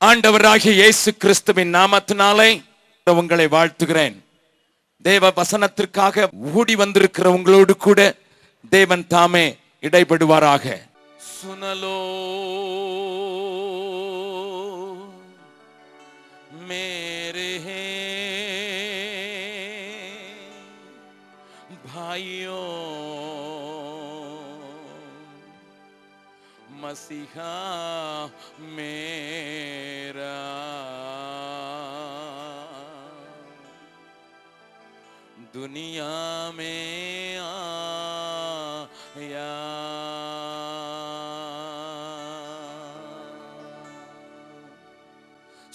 ஆண்டவராகிய இயேசு கிறிஸ்துவின் நாமத்தினாலே உங்களை வாழ்த்துகிறேன். தேவ வசனத்திற்காக ஓடி வந்திருக்கிற உங்களோடு கூட தேவன் தாமே இடைபடுவாராக. சுனலோ मेरे भाइयों मसीहा मेरा दुनिया में आया,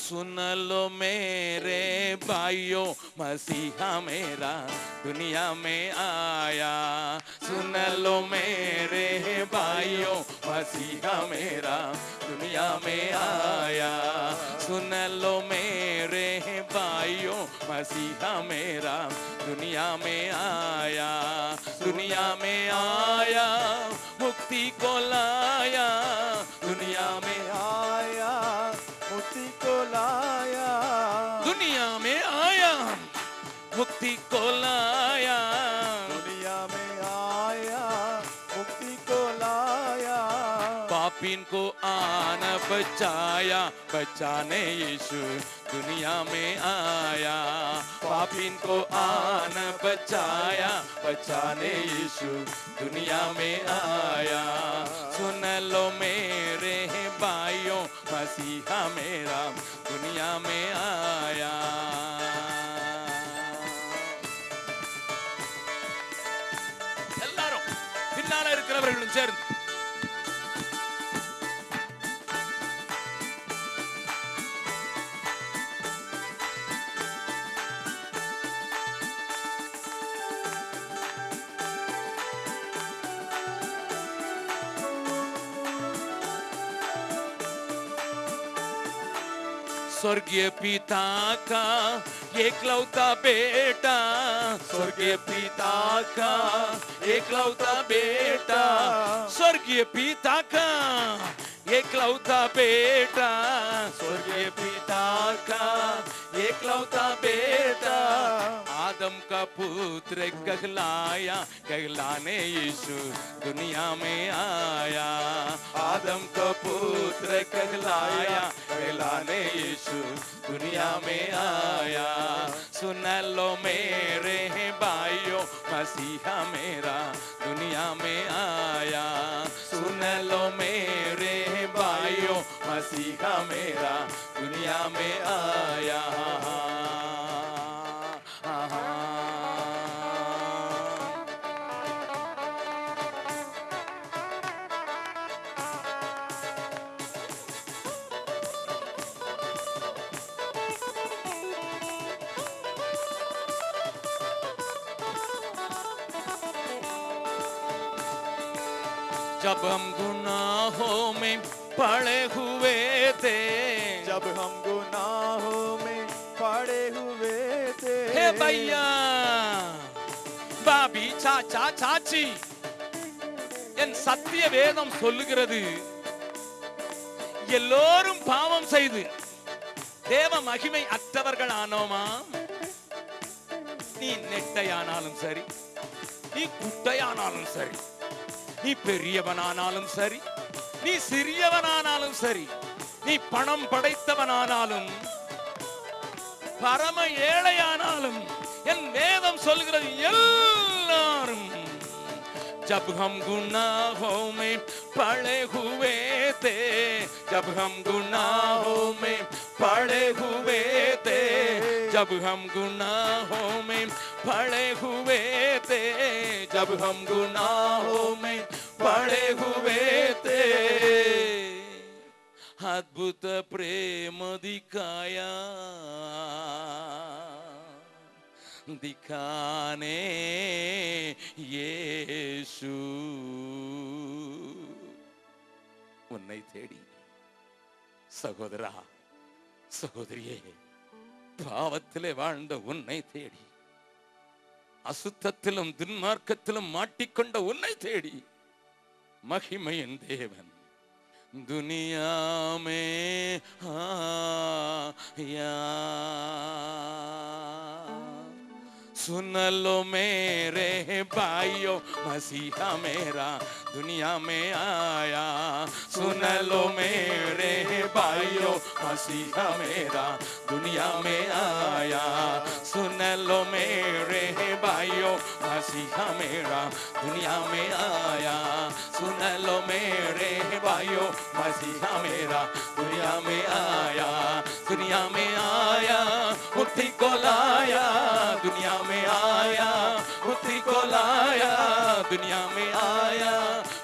सुन लो मेरे भाइयों मसीहा मेरा दुनिया में आया। सुन लो मेरे भाइयों मसीहा मेरा दुनिया में आया। सुन लो मेरे भाइयों मसीहा मेरा दुनिया में आया। दुनिया में आया मुक्ति को लाया, दुनिया में आया मुक्ति को लाया, दुनिया में आया मुक्ति को लाया, दुनिया में आया मुक्ति को लाया। पापीन को आन बचाया, बचाने यीशु दुनिया में आया। पापीन को आन बचाया, बचाने यीशु दुनिया में आया। सुन लो मेरे भाइयों मसीहा मेरा दुनिया में आया। எல்லாரும் பின்னால இருக்கிறவர்களும் சேர்ந்து स्वर्गीय पिता का एकलौता बेटा, स्वर्गीय पिता का एकलौता बेटा, स्वर्गीय पिता का एकलौता बेटा, स्वर्गीय पिता का एकलौता बेटा। आदम का पुत्र कहलाया, कहलाने यीशु दुनिया में आया। आदम का पुत्र कहलाया, कहलाने यीशु दुनिया में आया। सुन लो मेरे भाइयों मसीहा मेरा दुनिया में आया। सुन लो मेरे भाइयों मसीहा मेरा दुनिया में आया। जब हम गुनाहों में पड़े हुए थे, जब हम गुनाहों में पड़े हुए थे, हे भैया பாபி சாச்சா சாச்சி, என் சத்திய வேதம் சொல்லுகிறது எல்லோரும் பாவம் செய்து தேவ மகிமை அற்றவர்கள் ஆனோமா. நீ நெட்டையானாலும் சரி, நீ குட்டையானாலும் சரி, நீ பெரியவனானாலும் சரி, நீ சிறியவனானாலும் சரி, நீ பணம் படைத்தவனானாலும் பரம ஏழையானாலும் என் வேதம் சொல்கிறது எல்லாரும். जब हम गुनाहों में पड़े हुए थे, जब हम गुनाहों में पड़े हुए थे, जब हम गुनाहों में पड़े हुए थे, जब हम गुनाहों में पड़े हुए थे, अद्भुत प्रेम दिखाया, दिखाने यीशु உன்னை தேடி. சகோதரா சகோதரியே, பாவத்திலே வாழ்ந்த உன்னை தேடி, அசுத்தத்திலும் துன்மார்க்கத்திலும் மாட்டிக்கொண்ட உன்னை தேடி மகிமையின் தேவன் दुनिया में आया। सुन लो मेरे भाइयों, मसीहा मेरा दुनिया में आया। सुन लो मेरे भाइयों, मसीहा मेरा दुनिया में आया। सुन लो मेरे भाइयों, मसीहा मेरा दुनिया में आया। सुन लो मेरे भाइयों, मसीहा मेरा दुनिया में आया। दुनिया में आया, मुक्ति को लाया। दुनिया में आया, मुक्ति को लाया। दुनिया में आया,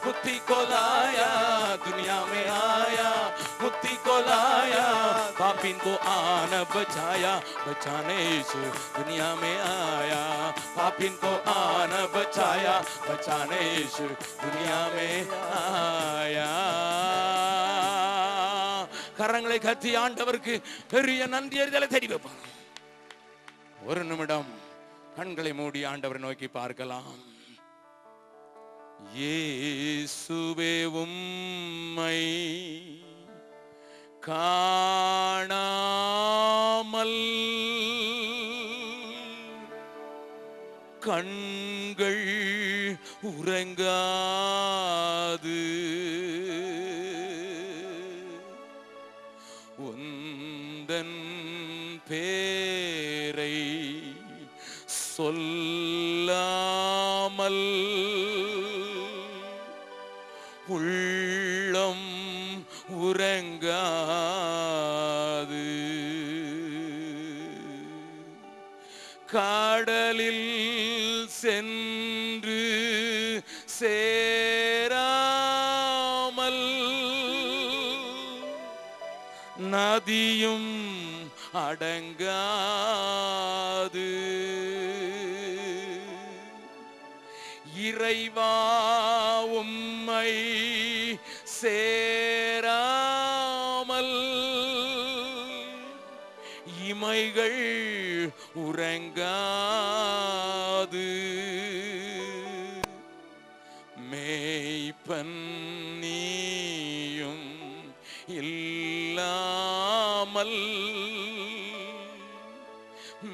मुक्ति को लाया। दुनिया में आया, मुक्ति को लाया। पापी को आन बचाया, बचाने यीशु दुनिया में आया। पापी को आन बचाया, बचाने यीशु दुनिया में आया। கரங்களை கத்தி ஆண்டவருக்கு பெரிய நன்றி அறிதலை தேடி வைப்பாங்க. ஒரு நிமிடம் கண்களை மூடி ஆண்டவரை நோக்கி பார்க்கலாம். இயேசுவே உம்மை காணாமல் கண்கள் உறங்காது. உந்தன் பேரை சொல்லாமல் உள்ளம் உறங்காது. கடலில் சென்று சேராமல் நதியும் அடங்காது. இறைவா உம்மை சேராமல் இமைகள் உறங்காது. மேய்ப்பன் நீயும் இல்லாமல்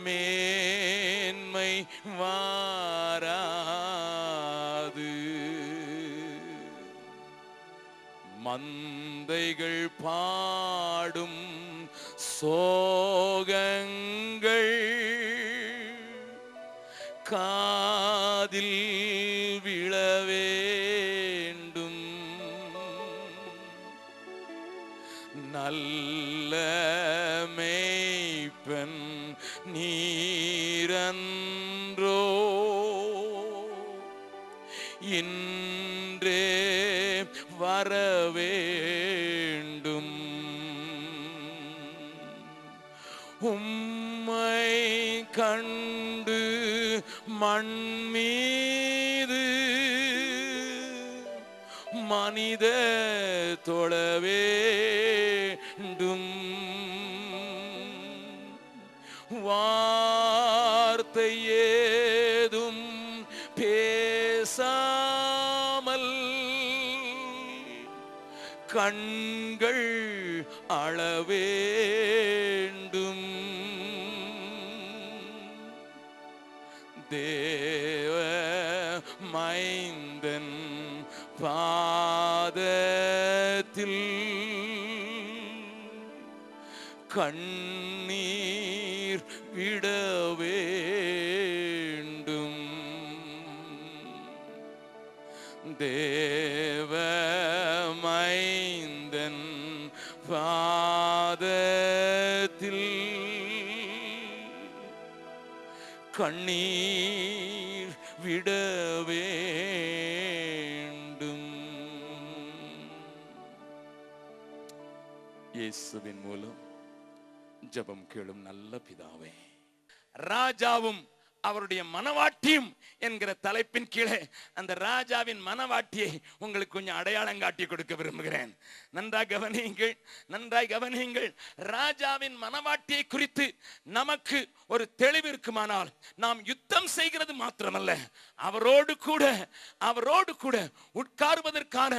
மேன்மை வாராது. மந்தைகள் பாடும் சோகங்கள் காதில் விழவேண்டும். நல்ல மேய்ப்பன் நீரன்றோ இன்றே வரவேண்டும். உம்மை கண்டு மண் மீது மனித தொழவேண்டும். வார்த்தை ஏதும் பேசாமல் கண்கள் அளவேண்டும். தேவ மைந்தன் பாதத்தில் கண்ணீர் விட வேண்டும். தேவ மைந்தன் பாதத்தில் கண்ணீர் விட வேண்டும். இயேசுவின் மூலம் ஜெபம் கேளும் நல்ல பிதாவே, ராஜாவும் அவருடைய மனவாட்டியும் என்கிற தலைப்பின் கீழே அந்த ராஜாவின் மனவாட்டியை உங்களுக்கு கொஞ்சம் அடையாளம் காட்டி கொடுக்க விரும்புகிறேன். நன்றாய் கவனியுங்கள், நன்றாய் கவனியுங்கள். ராஜாவின் மனவாட்டியை குறித்து நமக்கு ஒரு தெளிவு இருக்குமானால் நாம் யுத்தம் செய்கிறது மாத்திரமல்ல, அவரோடு கூட உட்காருவதற்கான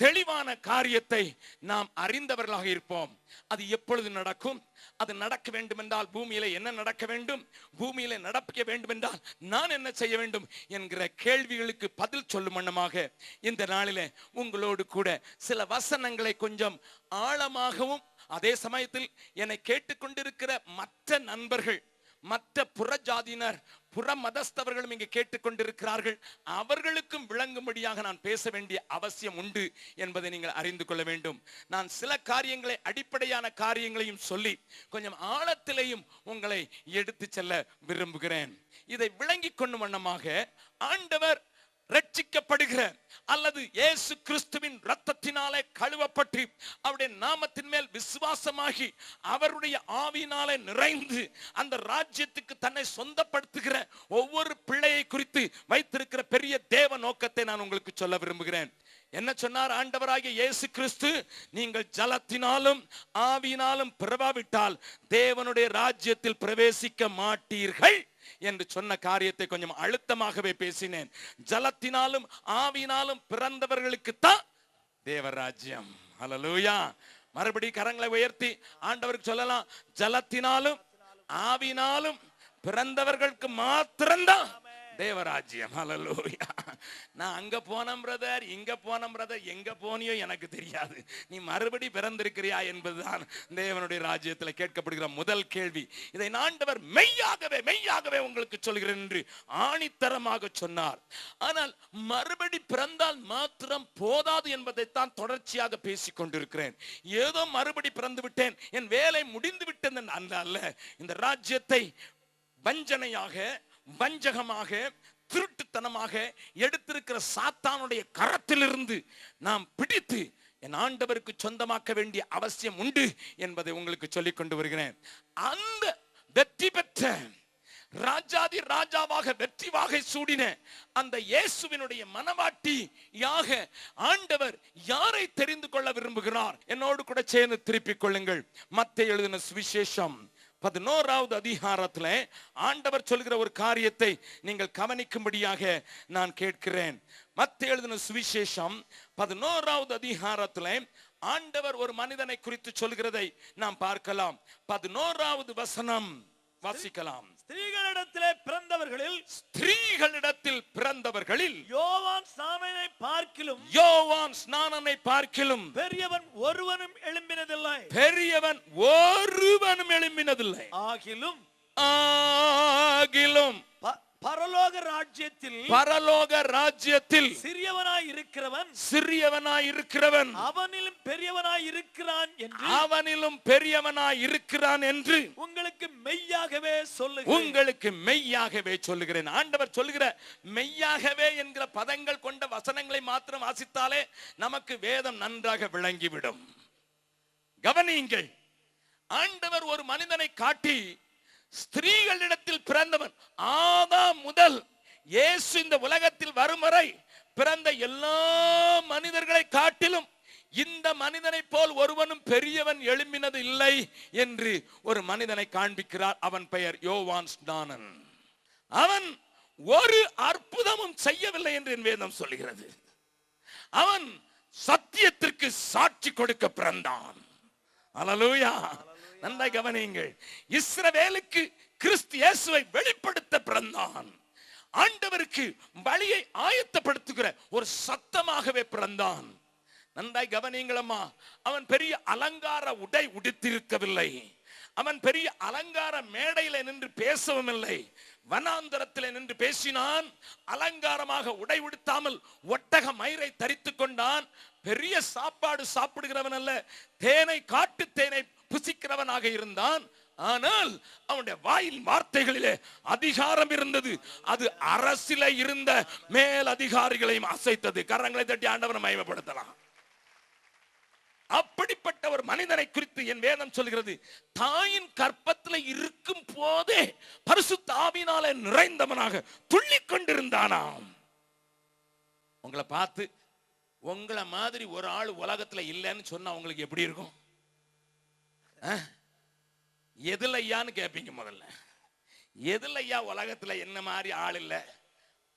தெளிவான காரியத்தை நாம் அறிந்தவர்களாக இருப்போம். அது எப்பொழுது நடக்கும்? அது நடக்க வேண்டும் என்றால் பூமியில என்ன நடக்க வேண்டும், பூமியில நடக்க வேண்டும் என்றால் நான் என்ன செய்ய வேண்டும் என்கிற கேள்விகளுக்கு பதில் சொல்லும் வண்ணமாக இந்த நாளிலே உங்களோடு கூட சில வசனங்களை கொஞ்சம் ஆழமாகவும், அதே சமயத்தில் என்னை கேட்டுக்கொண்டிருக்கிற மற்ற நண்பர்கள், மற்ற புற ஜாதியினர், புற மதஸ்தவர்களும் இங்கே கேட்டுக்கொண்டிருக்கிறார்கள், அவர்களுக்கும் விளங்கும்படியாக நான் பேச வேண்டிய அவசியம் உண்டு என்பதை நீங்கள் அறிந்து கொள்ள வேண்டும். நான் சில காரியங்களை, அடிப்படையான காரியங்களையும் சொல்லி கொஞ்சம் ஆழத்திலையும் உங்களை எடுத்து செல்ல விரும்புகிறேன். இதை விளங்கிக் கொள்ளும் வண்ணமாக ஆண்டவர் ரட்சிக்கப்படுகிற அல்லது இயேசு கிறிஸ்துவின் இரத்தத்தினாலே கழுவப்பட்டு அவருடைய நாமத்தின் மேல் விசுவாசமாகி அவருடைய ஆவியினாலே நிறைந்து அந்த ராஜ்யத்துக்கு தன்னை சொந்தப்படுத்துகிற ஒவ்வொரு பிள்ளையை குறித்து வைத்திருக்கிற பெரிய தேவ நோக்கத்தை நான் உங்களுக்கு சொல்ல விரும்புகிறேன். என்ன சொன்னார் ஆண்டவராகிய இயேசு கிறிஸ்து? நீங்கள் ஜலத்தினாலும் ஆவியினாலும் பிறவாவிட்டால் தேவனுடைய ராஜ்யத்தில் பிரவேசிக்க மாட்டீர்கள் என்று சொன்ன காரியத்தை கொஞ்சம் அழுத்தமாகவே பேசினேன். ஜலத்தினாலும் ஆவியினாலும் பிறந்தவர்களுக்கு தான் தேவராஜ்யம். ஹல்லேலூயா. மறுபடி கரங்களை உயர்த்தி ஆண்டவருக்கு சொல்லலாம், ஜலத்தினாலும் ஆவியினாலும் பிறந்தவர்களுக்கு மாத்திரம்தான் தேவராஜ்யம். ஹல்லேலூயா. நான் அங்க போனேன் பிரதர், இங்க போனேன் பிரதர், எங்க போனியோ எனக்கு தெரியாது, நீ மறுபடி பிறந்திருக்கிறியா என்பதுதான் தேவனுடைய ராஜ்யத்தில் கேட்கப்படுகிற முதல் கேள்வி. இதை ஆண்டவர் மெய்யாகவே மெய்யாகவே உங்களுக்கு சொல்கிறேன் என்று ஆணித்தரமாக சொன்னார். ஆனால் மறுபடி பிறந்தால் மாத்திரம் போதாது என்பதைத்தான் தொடர்ச்சியாக பேசிக் கொண்டிருக்கிறேன். ஏதோ மறுபடி பிறந்து விட்டேன், என் வேலை முடிந்து விட்டது அல்ல. இந்த ராஜ்யத்தை வஞ்சனையாக, வஞ்சகமாக, திருட்டுத்தனமாக எடுத்திருக்கிற சாத்தானுடைய கரத்திலிருந்து நாம் பிடித்து என் ஆண்டவருக்கு சொந்தமாக்க வேண்டிய அவசியம் உண்டு என்பதை உங்களுக்கு சொல்லிக் கொண்டு வருகிறேன். அந்த வெற்றி பெற்ற ராஜாதி ராஜாவாக வெற்றி வாகை சூடின அந்த இயேசுவினுடைய மனவாட்டியாக ஆண்டவர் யாரை தெரிந்து கொள்ள விரும்புகிறார்? என்னோடு கூட சேர்ந்து திருப்பிக் கொள்ளுங்கள். மத்தேயு எழுதின சுவிசேஷம் 11வது அதிகாரத்துல ஆண்டவர் சொல்கிற ஒரு காரியத்தை நீங்கள் கவனிக்கும்படியாக நான் கேட்கிறேன். மத்தேயு எழுதின சுவிசேஷம் 11வது அதிகாரத்துல ஆண்டவர் ஒரு மனிதனை குறித்து சொல்கிறதை நாம் பார்க்கலாம். 11வது வசனம் வாசிக்கலாம். ஸ்திரீகளிடத்திலே பிறந்தவர்களில், ஸ்திரீகளிடத்தில் பிறந்தவர்களில் யோவான் ஸ்நானனை பார்க்கிலும், யோவான் ஸ்நானனை பார்க்கிலும் பெரியவன் ஒருவனும் எழும்பினதில்லை, பெரியவன் ஒருவனும் எழும்பினதில்லை. ஆகிலும் ஆகிலும் பரலோக ராஜ்யத்தில், பரலோக ராஜ்யத்தில் சிறியவனாய் இருக்கிறவன், சிறியவனாய் இருக்கிறவன் அவனிலும் பெரியவனாய் இருக்கிறான் என்று, அவனிலும் பெரியவனாய் இருக்கிறான் என்று உங்களுக்கு மெய்யாகவே சொல்லுகிறேன், உங்களுக்கு மெய்யாகவே சொல்லுகிறேன். ஆண்டவர் சொல்லுகிற மெய்யாகவே என்கிற பதங்கள் கொண்ட வசனங்களை மாத்திரம் வாசித்தாலே நமக்கு வேதம் நன்றாக விளங்கிவிடும். கவனியுங்கள். ஆண்டவர் ஒரு மனிதனை காட்டி, ஸ்திரீகளிடத்தில் பிறந்தவன், ஆதாம் முதல் இயேசு இந்த உலகத்தில் வரும் வரை பிறந்த எல்லா மனிதர்களை காட்டிலும் இந்த மனிதனை போல் ஒருவனும் பெரியவன் எழும்பினது இல்லை என்று ஒரு மனிதனை காண்பிக்கிறார். அவன் பெயர் யோவான் ஸ்நானன். அவன் ஒரு அற்புதமும் செய்யவில்லை என்று என் வேதம் சொல்கிறது. அவன் சத்தியத்திற்கு சாட்சி கொடுக்க பிறந்தான். அல்லேலூயா. நன்றாய் கவனியுங்கள். இஸ்ரவேலுக்கு கிறிஸ்து இயேசுவை வெளிப்படுத்த பிறந்தான். ஆண்டவருக்கு வழியை ஆயத்தப்படுத்துகிற ஒரு சத்தமாகவே பிறந்தான். நன்றாய் கவனியுங்களம்மா. அவன் பெரிய அலங்கார உடை உடுத்திருக்கவில்லை. அவன் பெரிய அலங்கார மேடையில நின்று பேசவும் இல்லை. வனாந்தரத்தில் நின்று பேசினான். அலங்காரமாக உடை உடுத்தாமல் ஒட்டக மயிரை தரித்துக் கொண்டான். பெரிய சாப்பாடு சாப்பிடுகிறவன் அல்ல, தேனை, காட்டு தேனை புசிக்கிறவனாக இருந்தான். ஆனால் அவனுடைய வாயில் வார்த்தைகளிலே அதிகாரம் இருந்தது. அது அரசிலே இருந்த மேல் அதிகாரிகளையும் அசைத்தது. கரங்களை தட்டி ஆண்டவரை மகிமைப்படுத்தலாம். அப்படிப்பட்ட ஒரு மனிதனை குறித்து என் வேதம் சொல்கிறது. தாயின் கற்பத்தில் இருக்கும் போதே பரிசுத்த ஆவியினாலே நிறைந்தவனாக துள்ளிக் கொண்டிருந்தானாம். உங்களை பார்த்து உங்களை மாதிரி ஒரு ஆள் உலகத்துல இல்லைன்னு சொன்னா உங்களுக்கு எப்படி இருக்கும்? எதுல ஐயான்னு கேட்பீங்க. முதல்ல எதுல ஐயா உலகத்துல என்ன மாதிரி ஆள் இல்லை?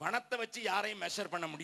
பணத்தை வச்சு யாரையும் மெஷர் பண்ண முடியும்?